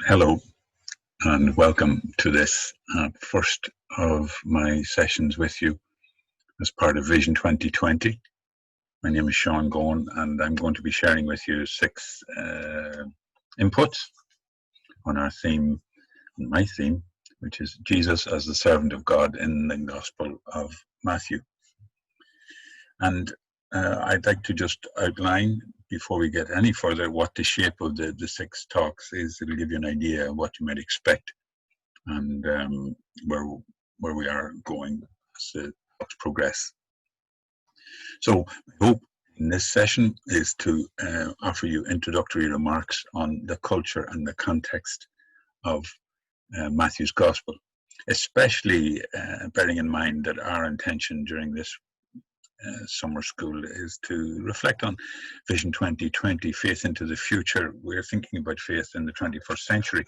Hello and welcome to this first of my sessions with you as part of Vision 2020. My name is Sean Gowan and I'm going to be sharing with you 6 inputs on our theme, my theme, which is Jesus as the servant of God in the Gospel of Matthew. And I'd like to just outline, before we get any further, what the shape of the 6 talks is. It'll give you an idea of what you might expect and where we are going as the talks progress. So my hope in this session is to offer you introductory remarks on the culture and the context of Matthew's Gospel, especially bearing in mind that our intention during this summer school is to reflect on Vision 2020, faith into the future. We're thinking about faith in the 21st century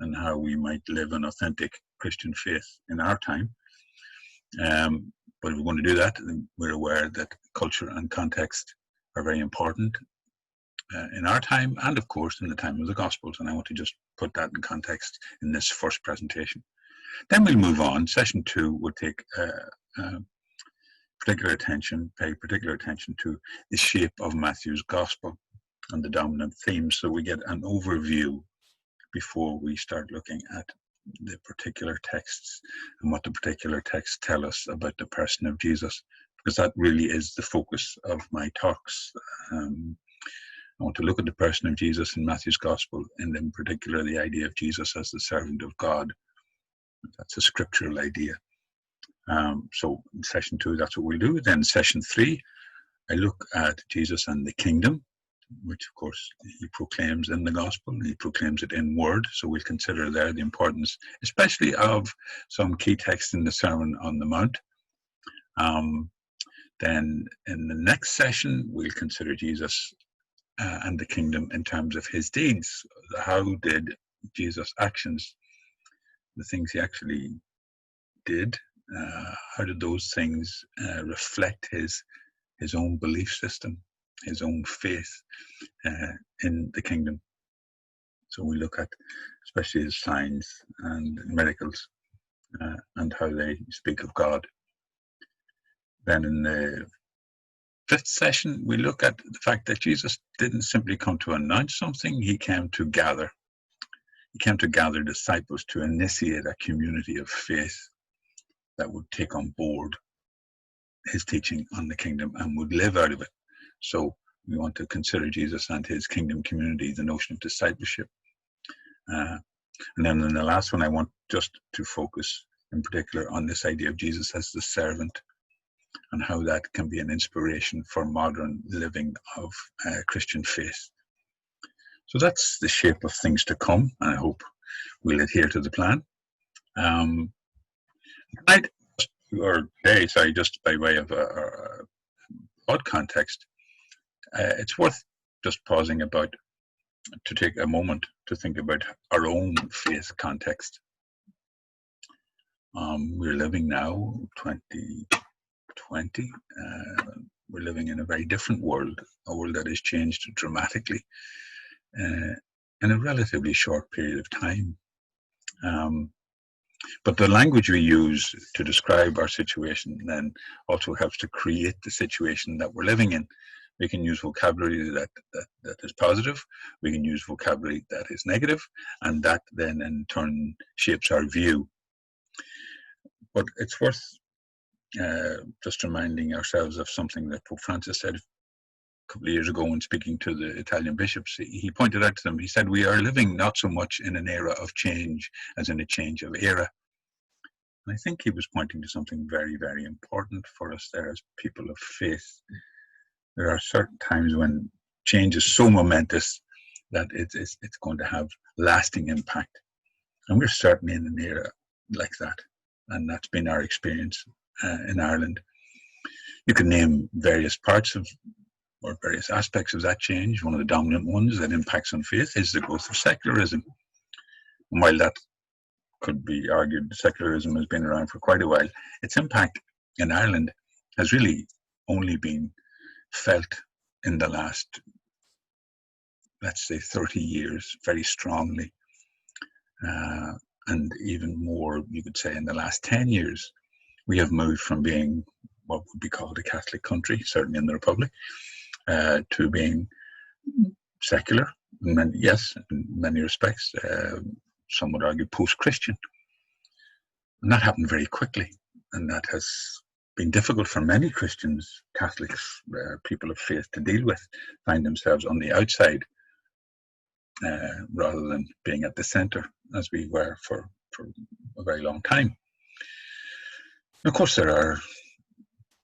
and how we might live an authentic Christian faith in our time. But if we're going to do that, we're aware that culture and context are very important in our time and, of course, in the time of the Gospels. And I want to just put that in context in this first presentation. Then we'll move on. Session 2 will take pay particular attention to the shape of Matthew's Gospel and the dominant themes, so we get an overview before we start looking at the particular texts and what the particular texts tell us about the person of Jesus, because that really is the focus of my talks. I want to look at the person of Jesus in Matthew's Gospel, and in particular the idea of Jesus as the servant of God. That's a scriptural idea. So in session 2, that's what we'll do. Then session 3, I look at Jesus and the kingdom, which of course he proclaims in the gospel. He proclaims it in word. So we'll consider there the importance, especially of some key texts in the Sermon on the Mount. Then in the next session, we'll consider Jesus and the kingdom in terms of his deeds. How did Jesus' actions, the things he actually did, how did those things reflect his own belief system, his own faith in the kingdom? So we look at especially his signs and miracles and how they speak of God. Then in the 5th session, we look at the fact that Jesus didn't simply come to announce something, he came to gather. He came to gather disciples to initiate a community of faith that would take on board his teaching on the kingdom and would live out of it. So we want to consider Jesus and his kingdom community, the notion of discipleship. And then in the last one, I want just to focus in particular on this idea of Jesus as the servant and how that can be an inspiration for modern living of Christian faith. So that's the shape of things to come, and I hope we'll adhere to the plan. Tonight, or today, sorry, just by way of a broad context, it's worth just pausing to take a moment to think about our own faith context. We're living now, 2020, we're living in a very different world, a world that has changed dramatically in a relatively short period of time. But the language we use to describe our situation then also helps to create the situation that we're living in. We can use vocabulary that is positive, we can use vocabulary that is negative, and that then in turn shapes our view. But it's worth just reminding ourselves of something that Pope Francis said a couple of years ago when speaking to the Italian bishops. He pointed out to them, he said, we are living not so much in an era of change as in a change of era. And I think he was pointing to something very, very important for us there as people of faith. There are certain times when change is so momentous that it's going to have lasting impact. And we're certainly in an era like that. And that's been our experience in Ireland. You can name various parts of or various aspects of that change. One of the dominant ones that impacts on faith is the growth of secularism. And while that could be argued, secularism has been around for quite a while, its impact in Ireland has really only been felt in the last, let's say, 30 years very strongly. And even more, you could say, in the last 10 years, we have moved from being what would be called a Catholic country, certainly in the Republic, to being secular. Yes, in many respects. Some would argue post-Christian. And that happened very quickly. And that has been difficult for many Christians, Catholics, people of faith to deal with, find themselves on the outside rather than being at the center, as we were for a very long time. And of course, there are,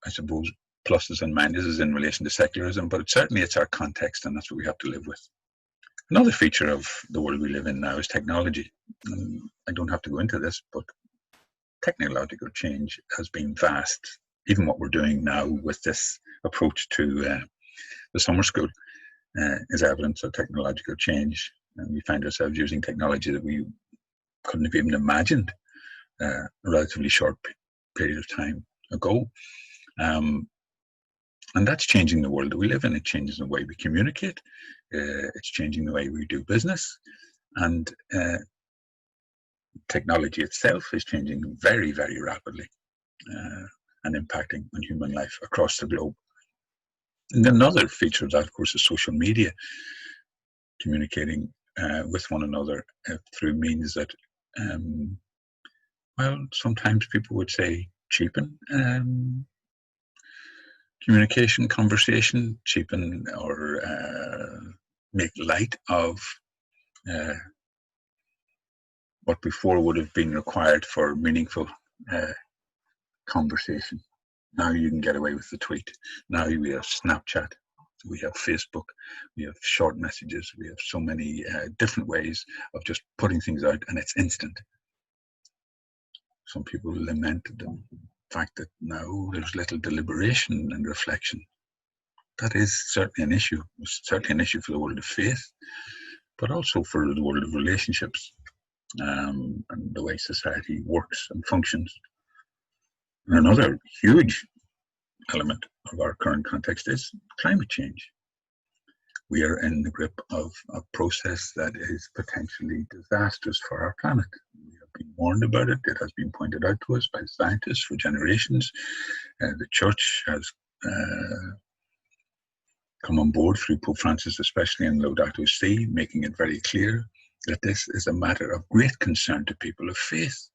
I suppose, pluses and minuses in relation to secularism, but certainly it's our context, and that's what we have to live with. Another feature of the world we live in now is technology. And I don't have to go into this, but technological change has been vast. Even what we're doing now with this approach to the summer school is evidence of technological change. And we find ourselves using technology that we couldn't have even imagined a relatively short period of time ago. And that's changing the world that we live in. It changes the way we communicate. It's changing the way we do business. And technology itself is changing very, very rapidly and impacting on human life across the globe. And another feature of that, of course, is social media, communicating with one another through means that, well, sometimes people would say cheapen communication, conversation, cheapen or make light of what before would have been required for meaningful conversation. Now you can get away with the tweet. Now we have Snapchat, we have Facebook, we have short messages, we have so many different ways of just putting things out, and it's instant. Some people lament the fact that now there's little deliberation and reflection. That is certainly an issue. It's certainly an issue for the world of faith, but also for the world of relationships and the way society works and functions. And another huge element of our current context is climate change. We are in the grip of a process that is potentially disastrous for our planet. We have been warned about it. It has been pointed out to us by scientists for generations. The church has come on board through Pope Francis, especially in Laudato Si, making it very clear that this is a matter of great concern to people of faith.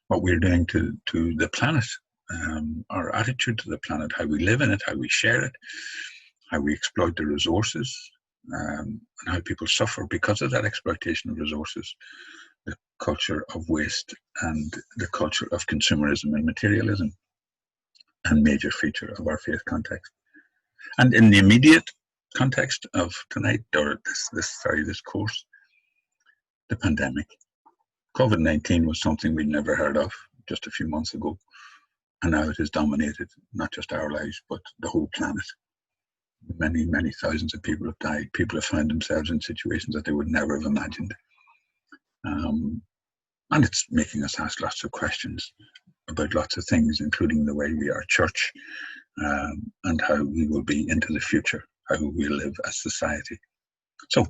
What we're doing to the planet, our attitude to the planet, how we live in it, how we share it, how we exploit the resources, and how people suffer because of that exploitation of resources, the culture of waste and the culture of consumerism and materialism, and major feature of our faith context. And in the immediate context of tonight, or this course, the pandemic. COVID-19 was something we'd never heard of just a few months ago, and now it has dominated not just our lives, but the whole planet. Many, many thousands of people have died. People have found themselves in situations that they would never have imagined. And it's making us ask lots of questions about lots of things, including the way we are church and how we will be into the future, how we live as society. So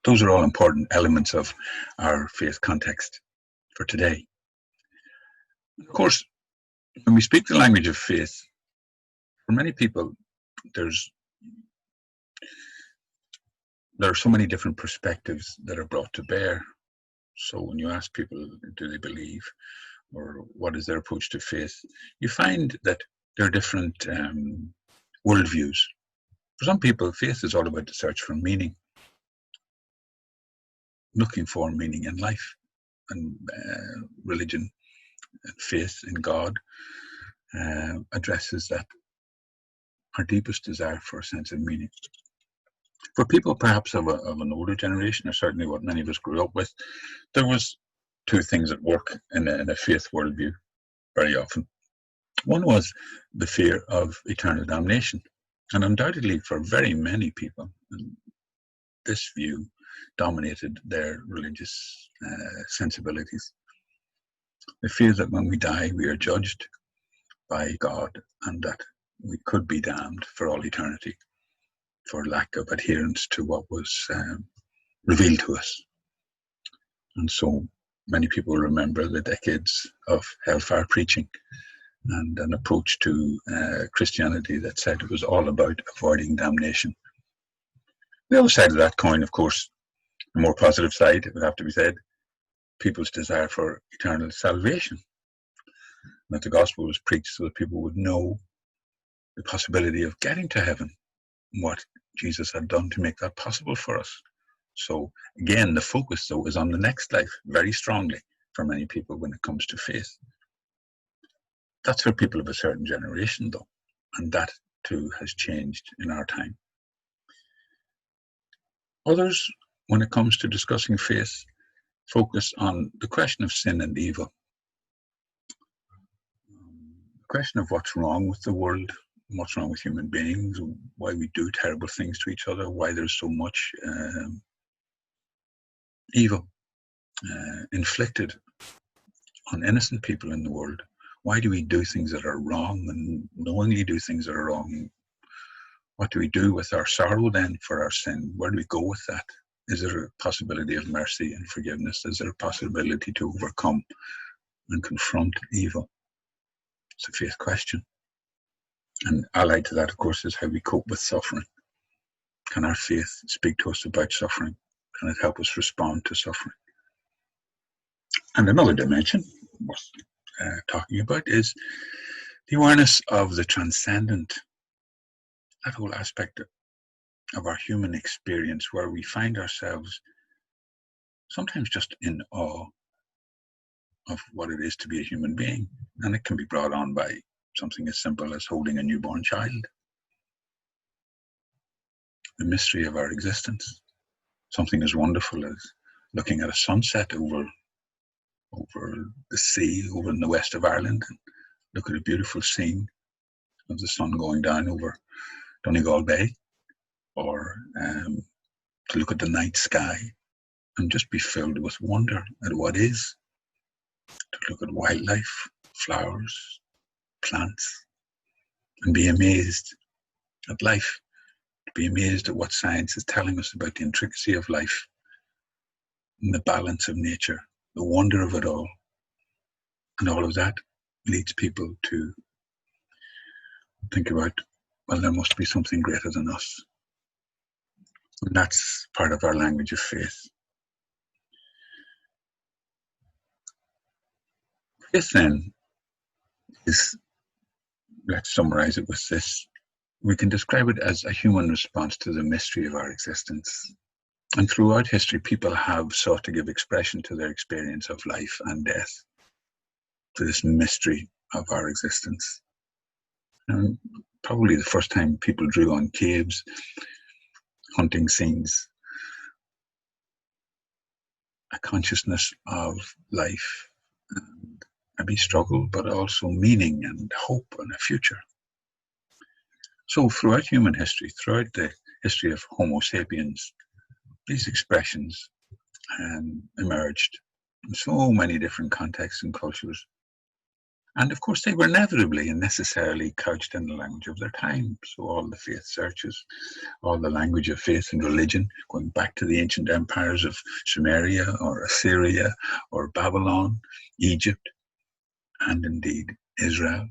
those are all important elements of our faith context for today. Of course, when we speak the language of faith, for many people, there are so many different perspectives that are brought to bear. So when you ask people, do they believe, or what is their approach to faith, you find that there are different worldviews. For some people, faith is all about the search for meaning, looking for meaning in life, and religion and faith in God addresses that, our deepest desire for a sense of meaning. For people perhaps of an older generation, or certainly what many of us grew up with, there was two things at work in a faith worldview very often. One was the fear of eternal damnation, and undoubtedly for very many people, this view dominated their religious sensibilities. The fear that when we die, we are judged by God and that we could be damned for all eternity for lack of adherence to what was revealed to us. And so many people remember the decades of hellfire preaching and an approach to Christianity that said it was all about avoiding damnation. The other side of that coin, of course, the more positive side, it would have to be said, people's desire for eternal salvation. That the gospel was preached so that people would know the possibility of getting to heaven, what Jesus had done to make that possible for us. So again, the focus though is on the next life very strongly for many people when it comes to faith. That's for people of a certain generation though, and that too has changed in our time. Others, when it comes to discussing faith, focus on the question of sin and evil. The question of what's wrong with the world, what's wrong with human beings, why we do terrible things to each other, why there's so much evil inflicted on innocent people in the world. Why do we do things that are wrong and knowingly do things that are wrong? What do we do with our sorrow then for our sin? Where do we go with that? Is there a possibility of mercy and forgiveness? Is there a possibility to overcome and confront evil? It's a faith question. And allied to that, of course, is how we cope with suffering. Can our faith speak to us about suffering? Can it help us respond to suffering? And another dimension worth talking about is the awareness of the transcendent, that whole aspect of our human experience where we find ourselves sometimes just in awe of what it is to be a human being. And it can be brought on by something as simple as holding a newborn child. The mystery of our existence. Something as wonderful as looking at a sunset over the sea, over in the west of Ireland, and look at a beautiful scene of the sun going down over Donegal Bay, or to look at the night sky and just be filled with wonder at what is, to look at wildlife, flowers, plants, and be amazed at life, to be amazed at what science is telling us about the intricacy of life and the balance of nature, the wonder of it all. And all of that leads people to think about, well, there must be something greater than us. And that's part of our language of faith. Faith then is, let's summarize it with this, we can describe it as a human response to the mystery of our existence. And throughout history, people have sought to give expression to their experience of life and death, to this mystery of our existence. And probably the first time people drew on caves, hunting scenes, a consciousness of life, and maybe struggle, but also meaning and hope and a future. So throughout human history, throughout the history of Homo sapiens, these expressions emerged in so many different contexts and cultures. And of course, they were inevitably and necessarily couched in the language of their time. So all the faith searches, all the language of faith and religion, going back to the ancient empires of Sumeria or Assyria or Babylon, Egypt, and indeed Israel,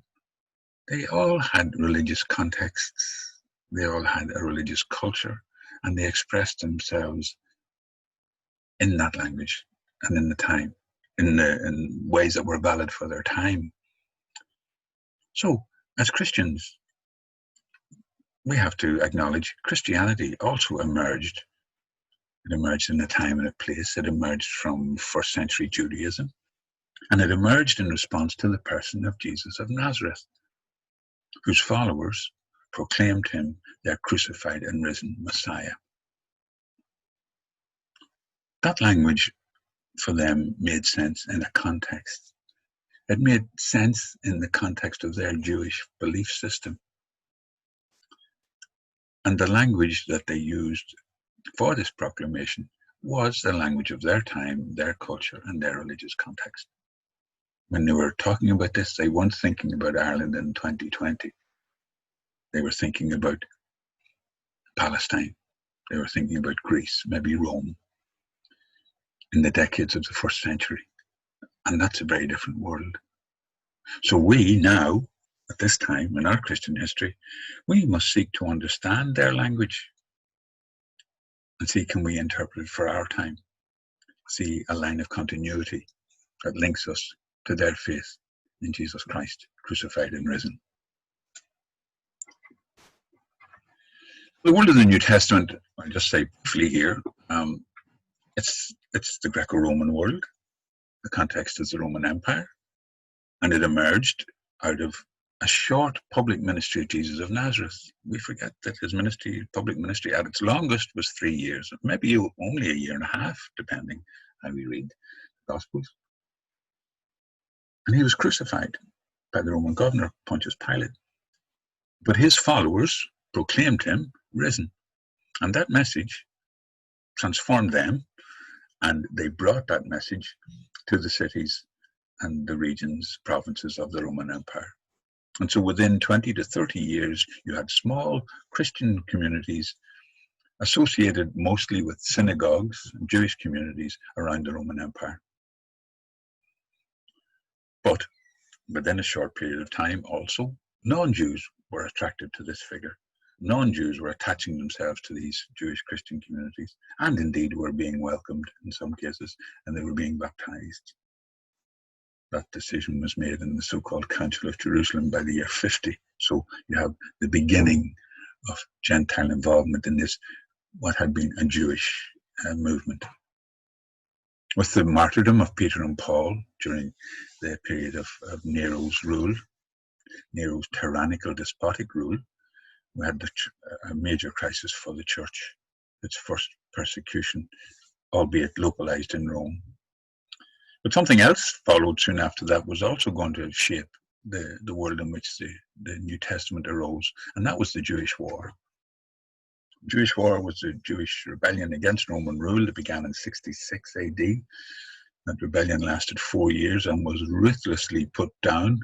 they all had religious contexts. They all had a religious culture, and they expressed themselves in that language and in the time, in ways that were valid for their time. So, as Christians, we have to acknowledge Christianity also emerged. It emerged in a time and a place. It emerged from first century Judaism, and it emerged in response to the person of Jesus of Nazareth, whose followers proclaimed him their crucified and risen Messiah. That language for them made sense in a context. It made sense in the context of their Jewish belief system. And the language that they used for this proclamation was the language of their time, their culture, and their religious context. When they were talking about this, they weren't thinking about Ireland in 2020. They were thinking about Palestine. They were thinking about Greece, maybe Rome. in the decades of the first century. And that's a very different world. So we now, at this time in our Christian history, we must seek to understand their language and see, can we interpret it for our time? See a line of continuity that links us to their faith in Jesus Christ, crucified and risen. The world of the New Testament, I'll just say briefly here, it's the Greco-Roman world. The context is the Roman Empire, and it emerged out of a short public ministry of Jesus of Nazareth. We forget that his ministry, public ministry, at its longest was 3 years, maybe only a year and a half, depending how we read the Gospels. And he was crucified by the Roman governor, Pontius Pilate. But his followers proclaimed him risen. And that message transformed them, and they brought that message to the cities and the regions, provinces of the Roman Empire. And so within 20 to 30 years, you had small Christian communities associated mostly with synagogues and Jewish communities around the Roman Empire. But within a short period of time also, non-Jews were attracted to this figure. Non-Jews were attaching themselves to these Jewish Christian communities, and indeed were being welcomed in some cases, and they were being baptized. That decision was made in the so-called Council of Jerusalem by the year 50. So you have the beginning of Gentile involvement in this, what had been a Jewish movement. With the martyrdom of Peter and Paul during the period of Nero's rule, Nero's tyrannical, despotic rule, we had a major crisis for the church, its first persecution, albeit localized in Rome. But something else followed soon after that was also going to shape the world in which the New Testament arose, and that was the Jewish War. The Jewish War was the Jewish rebellion against Roman rule that began in 66 AD. That rebellion lasted 4 years and was ruthlessly put down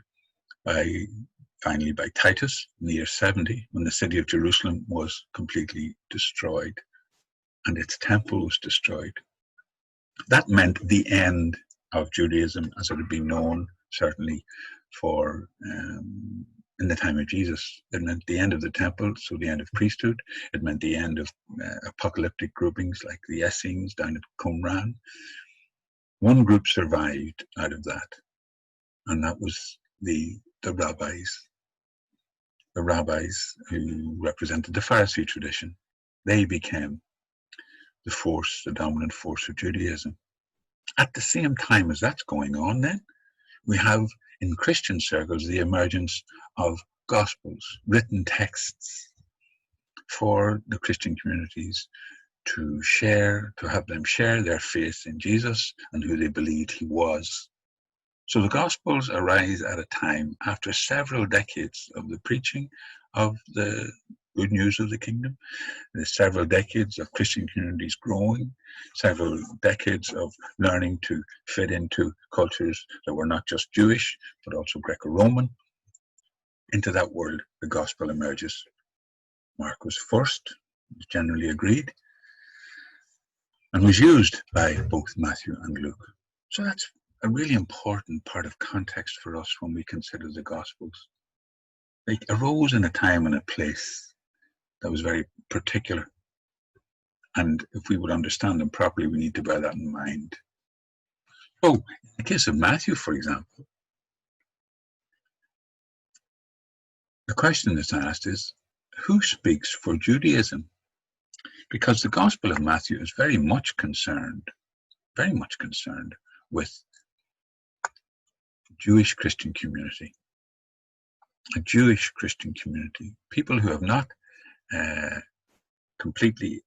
finally by Titus in the year 70, when the city of Jerusalem was completely destroyed and its temple was destroyed. That meant the end of Judaism as it had been known, certainly for in the time of Jesus. It meant the end of the temple, so the end of priesthood. It meant the end of apocalyptic groupings like the Essenes down at Qumran. One group survived out of that, and that was the rabbis. The rabbis who represented the Pharisee tradition. They became the dominant force of Judaism. At the same time as that's going on, then, we have in Christian circles the emergence of Gospels, written texts for the Christian communities to have them share their faith in Jesus and who they believed he was. So the Gospels arise at a time after several decades of the preaching of the good news of the kingdom. There's several decades of Christian communities growing, several decades of learning to fit into cultures that were not just Jewish, but also Greco-Roman. Into that world, the gospel emerges. Mark was first, generally agreed, and was used by both Matthew and Luke. So that's a really important part of context for us when we consider the Gospels. They arose in a time and a place that was very particular. And if we would understand them properly, we need to bear that in mind. So, in the case of Matthew, for example, the question that's asked is, who speaks for Judaism? Because the Gospel of Matthew is very much concerned with Jewish Christian community. A Jewish Christian community, people who have not completely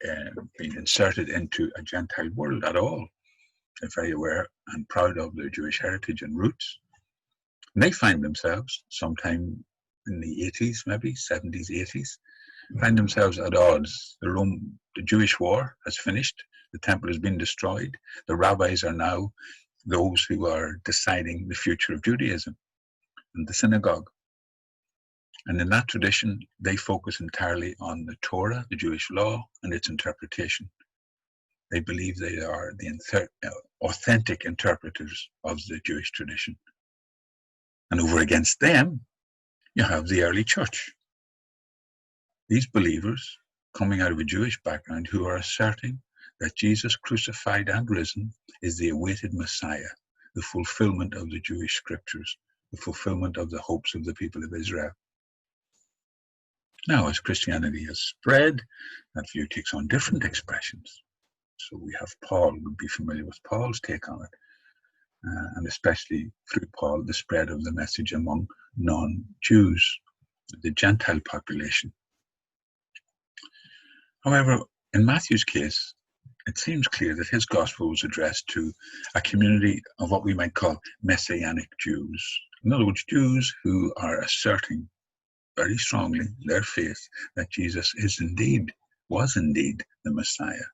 been inserted into a Gentile world at all. They're very aware and proud of their Jewish heritage and roots. And they find themselves sometime in the 80s, maybe 70s, 80s, find themselves at odds. The Jewish war has finished. The temple has been destroyed. The rabbis are now those who are deciding the future of Judaism and the synagogue. And in that tradition, they focus entirely on the Torah, the Jewish law, and its interpretation. They believe they are the authentic interpreters of the Jewish tradition. And over against them, you have the early church. These believers coming out of a Jewish background who are asserting that Jesus crucified and risen is the awaited Messiah, the fulfillment of the Jewish scriptures, the fulfillment of the hopes of the people of Israel. Now, as Christianity has spread, that view takes on different expressions. So we have Paul, would be familiar with Paul's take on it, and especially through Paul, the spread of the message among non-Jews, the Gentile population. However, in Matthew's case, it seems clear that his gospel was addressed to a community of what we might call Messianic Jews. In other words, Jews who are asserting very strongly their faith that Jesus was indeed the Messiah.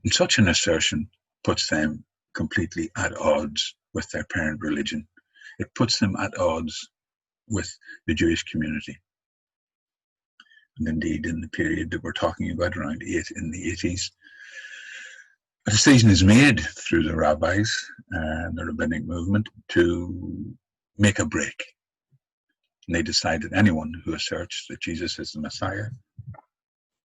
And such an assertion puts them completely at odds with their parent religion. It puts them at odds with the Jewish community. And indeed, in the period that we're talking about, around in the 80s, a decision is made through the rabbis and the rabbinic movement to make a break. And they decide that anyone who asserts that Jesus is the Messiah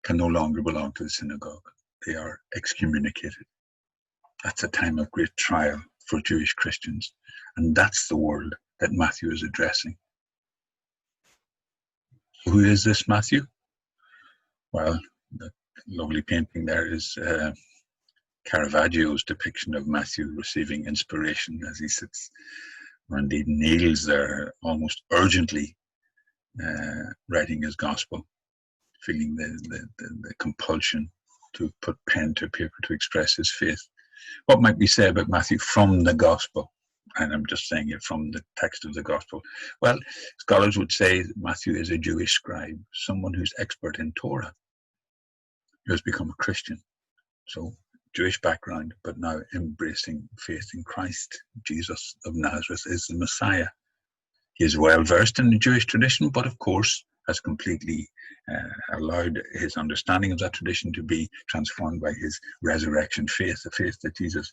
can no longer belong to the synagogue. They are excommunicated. That's a time of great trial for Jewish Christians. And that's the world that Matthew is addressing. Who is this Matthew? Well, the lovely painting there is Caravaggio's depiction of Matthew receiving inspiration as he sits, or indeed kneels there almost urgently, writing his gospel, feeling the compulsion to put pen to paper to express his faith. What might we say about Matthew from the gospel? And I'm just saying it from the text of the gospel. Well, scholars would say Matthew is a Jewish scribe, someone who's expert in Torah, who has become a Christian. So Jewish background, but now embracing faith in Christ. Jesus of Nazareth is the Messiah. He is well versed in the Jewish tradition, but of course has completely allowed his understanding of that tradition to be transformed by his resurrection faith, the faith that Jesus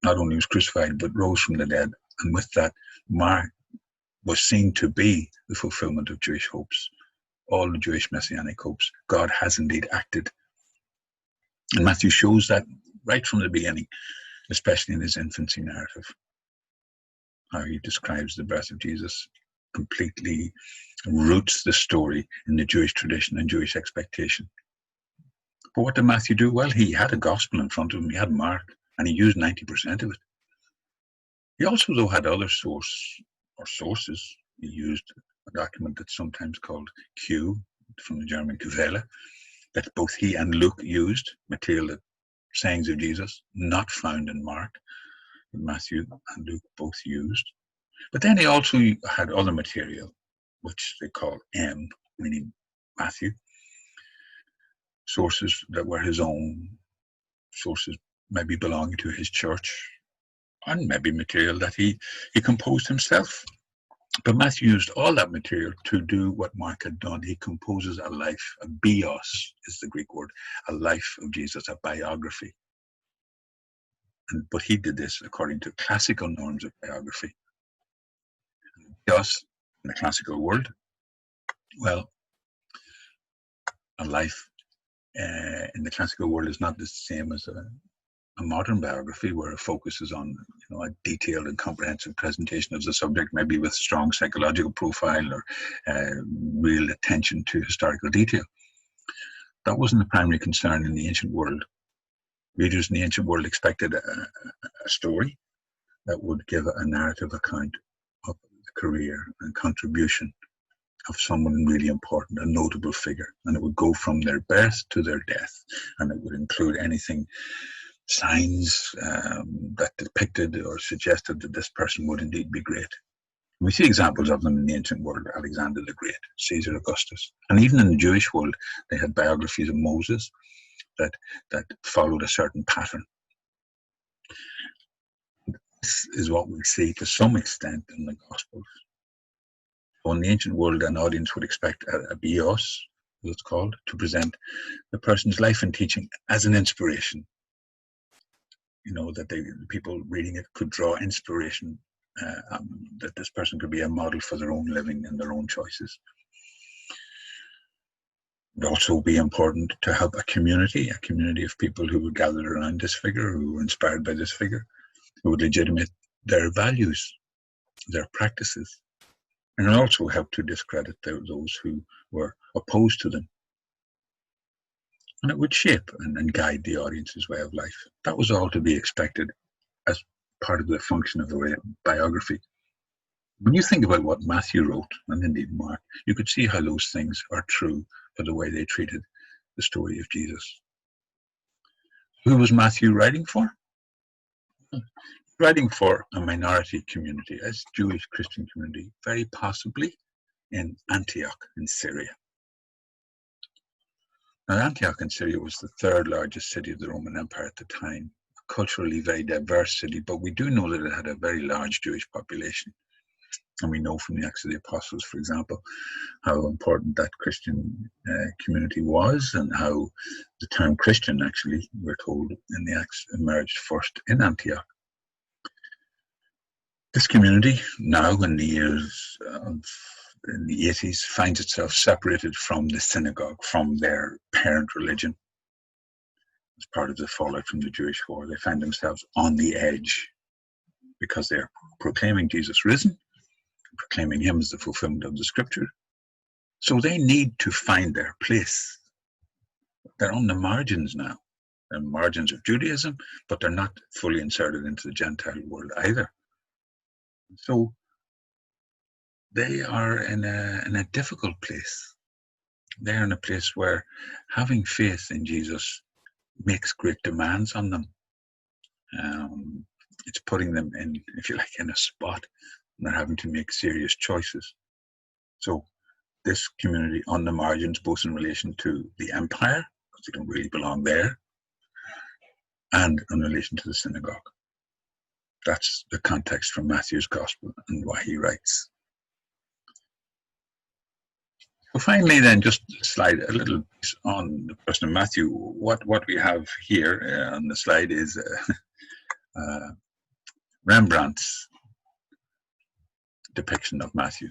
not only was crucified, but rose from the dead. And with that, Mark was seen to be the fulfillment of Jewish hopes, all the Jewish messianic hopes. God has indeed acted. And Matthew shows that right from the beginning, especially in his infancy narrative, how he describes the birth of Jesus, completely roots the story in the Jewish tradition and Jewish expectation. But what did Matthew do? Well, he had a gospel in front of him. He had Mark, and he used 90% of it. He also, though, had other sources. He used a document that's sometimes called Q, from the German Quelle, that both he and Luke used, material that sayings of Jesus, not found in Mark, that Matthew and Luke both used. But then he also had other material, which they call M, meaning Matthew, sources that were his own, sources maybe belonging to his church, and maybe material that he composed himself. But Matthew used all that material to do what Mark had done. He composes a life, a bios is the Greek word, a life of Jesus, a biography. But he did this according to classical norms of biography. Bios, in the classical world, well, a life in the classical world is not the same as a modern biography, where it focuses on a detailed and comprehensive presentation of the subject, maybe with strong psychological profile or real attention to historical detail. That wasn't the primary concern in the ancient world. Readers in the ancient world expected a story that would give a narrative account of the career and contribution of someone really important, a notable figure, and it would go from their birth to their death, and it would include anything, signs that depicted or suggested that this person would indeed be great. We see examples of them in the ancient world: Alexander the Great, Caesar Augustus, and even in the Jewish world, they had biographies of Moses that followed a certain pattern. This is what we see to some extent in the Gospels. So in the ancient world, an audience would expect a bios, as it's called, to present the person's life and teaching as an inspiration. That people reading it could draw inspiration, that this person could be a model for their own living and their own choices. It would also be important to help a community of people who would gather around this figure, who were inspired by this figure, who would legitimate their values, their practices, and it also helped to discredit those who were opposed to them. And it would shape and guide the audience's way of life. That was all to be expected as part of the function of the biography. When you think about what Matthew wrote, and indeed Mark, you could see how those things are true for the way they treated the story of Jesus. Who was Matthew writing for? Writing for a minority community, a Jewish Christian community, very possibly in Antioch in Syria. Now, Antioch in Syria was the third largest city of the Roman Empire at the time, a culturally very diverse city, but we do know that it had a very large Jewish population. And we know from the Acts of the Apostles, for example, how important that Christian community was, and how the term Christian, actually, we're told in the Acts, emerged first in Antioch. This community, now in the years in the 80s, finds itself separated from the synagogue, from their parent religion. As part of the fallout from the Jewish war, they find themselves on the edge because they're proclaiming Jesus risen, proclaiming him as the fulfillment of the scripture. So they need to find their place. They're on the margins now. They're margins of Judaism, but they're not fully inserted into the Gentile world either. So they are in a difficult place. They're in a place where having faith in Jesus makes great demands on them. It's putting them in, if you like, in a spot, and they're having to make serious choices. So this community on the margins, both in relation to the empire, because they don't really belong there, and in relation to the synagogue. That's the context from Matthew's gospel and why he writes. So finally, then, just slide a little bit on the person of Matthew. What we have here on the slide is Rembrandt's depiction of Matthew.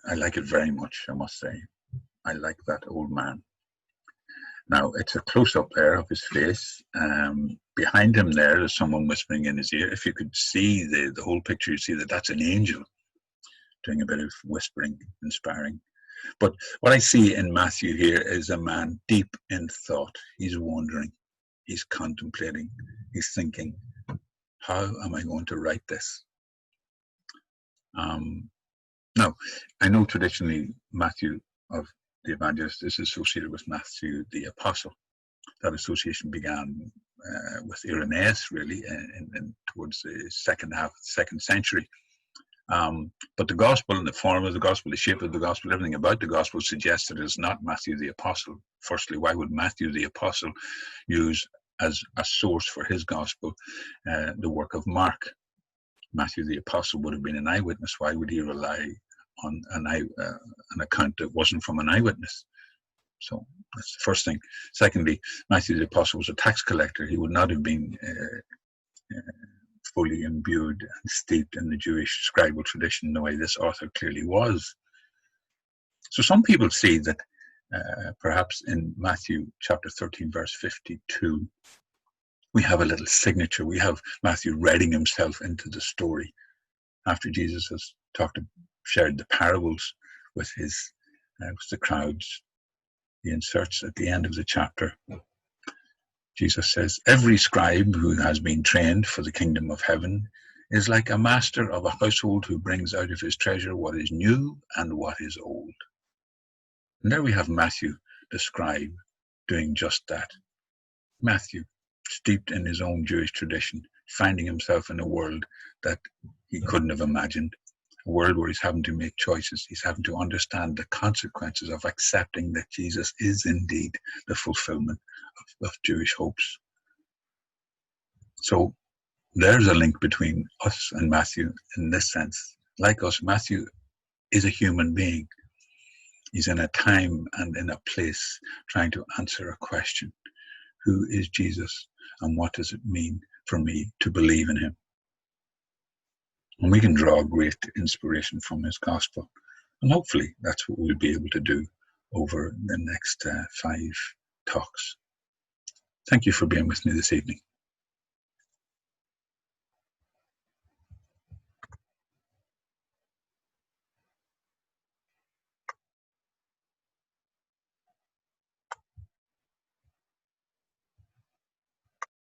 I like it very much, I must say. I like that old man. Now, it's a close-up there of his face. Behind him there's someone whispering in his ear. If you could see the whole picture, you see that that's an angel doing a bit of whispering, inspiring. But what I see in Matthew here is a man deep in thought. He's wondering, he's contemplating, he's thinking, how am I going to write this? Now, I know traditionally Matthew of the evangelist is associated with Matthew the apostle. That association began with Irenaeus, really, towards the second half of the 2nd century. But the gospel and the form of the gospel, the shape of the gospel, everything about the gospel suggests that it's not Matthew the apostle. Firstly, why would Matthew the apostle use as a source for his gospel the work of Mark? Matthew the apostle would have been an eyewitness. Why would he rely on an account that wasn't from an eyewitness? So that's the first thing. Secondly, Matthew the apostle was a tax collector. He would not have been fully imbued and steeped in the Jewish scribal tradition the way this author clearly was. So some people see that perhaps in Matthew chapter 13, verse 52, we have a little signature. We have Matthew writing himself into the story after Jesus has shared the parables with the crowds. He inserts at the end of the chapter, Jesus says, "Every scribe who has been trained for the kingdom of heaven is like a master of a household who brings out of his treasure what is new and what is old." And there we have Matthew, the scribe, doing just that. Matthew, steeped in his own Jewish tradition, finding himself in a world that he couldn't have imagined, a world where he's having to make choices. He's having to understand the consequences of accepting that Jesus is indeed the fulfillment of Jewish hopes. So there's a link between us and Matthew in this sense. Like us, Matthew is a human being. He's in a time and in a place trying to answer a question. Who is Jesus, and what does it mean for me to believe in him? And we can draw great inspiration from his gospel. And hopefully that's what we'll be able to do over the next 5 talks. Thank you for being with me this evening.